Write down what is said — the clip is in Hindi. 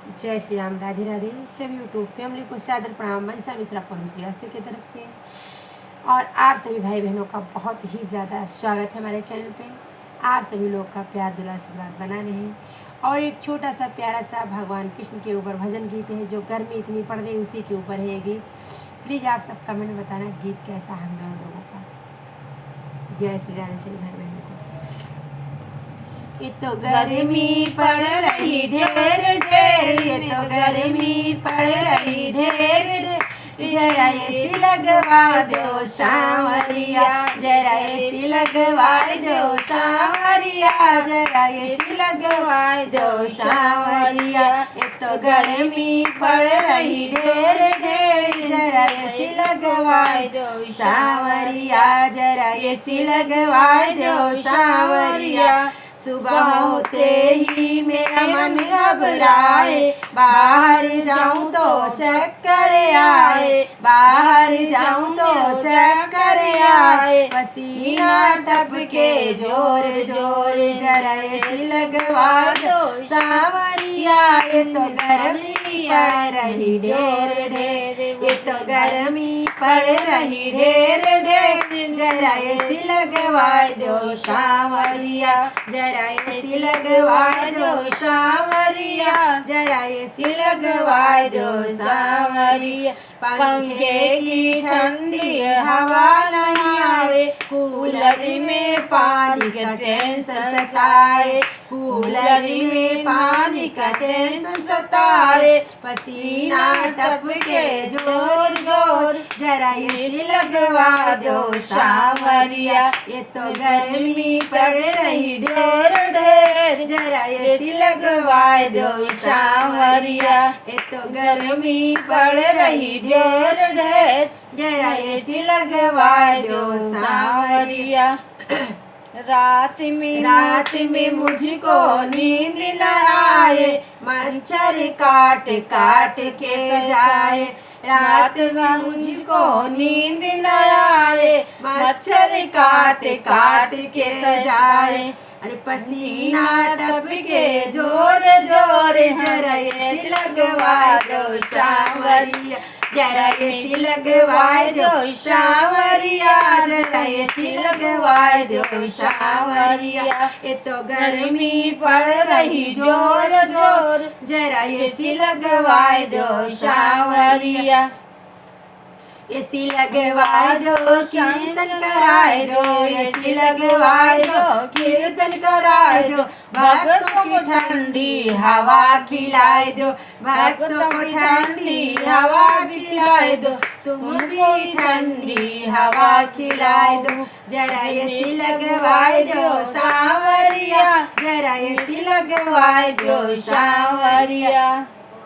जय श्री राम, राधे राधे। सभी यूट्यूब फैमिली को सादर प्रणाम। मनसा मिश्रा पूनम श्रीवास्तव की तरफ से। और आप सभी भाई बहनों का बहुत ही ज़्यादा स्वागत है हमारे चैनल पे। आप सभी लोग का प्यार दुलार आशीर्वाद बना रहे। और एक छोटा सा प्यारा सा भगवान कृष्ण के ऊपर भजन गीत है, जो गर्मी इतनी पड़ रही उसी के ऊपर है ये गीत। प्लीज़ आप सब कमेंट में बताना गीत कैसा है हम लोगों का। जय श्री राधे सभी भाई बहनों को। ये तो गर्मी पड़ रही ढेर ढेर, ये तो गर्मी पड़ रही ढेर ढेर। जरा एसी लगवा दो सांवरिया, जरा एसी लगवा दो सांवरिया, जरा एसी लगवा दो सांवरिया। ये तो गर्मी पड़ रही ढेर ढेर, जरा एसी लगवा दो सांवरिया, जरा एसी लगवा दो सांवरिया। सुबह होते ही मेरा मन घबराए, बाहर जाऊं तो चक्कर आए, बाहर जाऊं तो चक्कर आए। पसीना टपके जोर जोर, जरा एसी लगवा दो सांवरिया। ये तो गर्मी पड़ रही ढेर ढेर, ये तो गर्मी पड़ रही ढेर ढेर, जरा एसी लगवा दो सांवरिया, जरा एसी लगवा दो सांवरिया, जरा एसी लगवा दो सांवरिया। पंखे की ठंडी हवा नहीं आए, कूलर में पानी का टेंशन सताए, कूलर में पानी का टेंशन सताए। पसीना टपके जोर जोर, जरा एसी लगवा दो सांवरिया। ये तो गर्मी पड़ रही ढेर ढेर, जरा एसी लगवा दो सांवरिया। ये तो गर्मी पड़ रही ढेर ढेर, जरा एसी लगवा दो सांवरिया। रात में मुझको नींद न आए, मच्छर काट काट के जाए। रात में मुझको नींद न आए, मच्छर काट काट के जाए। अरे पसीना टपके जोर जोर, जरा एसी लगवा दो सांवरिया, जरा एसी लगवा दो सांवरिया, जरा एसी लगवा दो सांवरिया। ये तो गर्मी पड़ रही जोर जोर, जरा एसी लगवा दो सांवरिया। एसी लगवा दो कीर्तन कराए दो, एसी लगवा दो कीर्तन कराए दो। भक्तों को ठंडी हवा खिलाए दो, भक्तों को ठंडी हवा खिलाए दो। तुम भी ठंडी हवा खिलाए दो, जरा एसी लगवा दो सांवरिया, जरा एसी लगवा दो सांवरिया।